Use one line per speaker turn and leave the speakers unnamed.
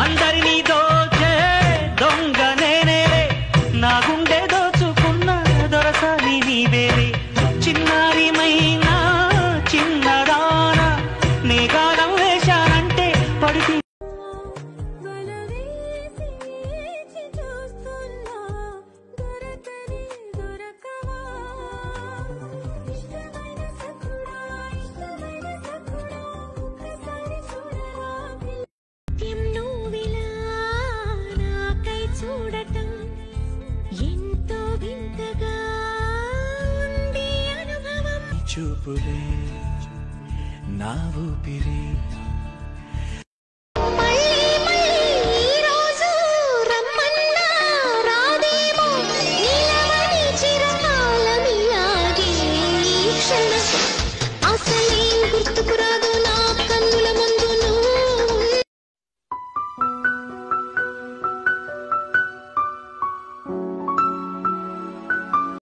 అందరినీ దోచే దొంగ నేనేలే నా గుండె దోచుకున్న దొరసాని నీవేలే చిన్నారిమైనా చిన్నదాన నీ గాలం వేశానంటే పడితే చూపులే నా ఊపిరి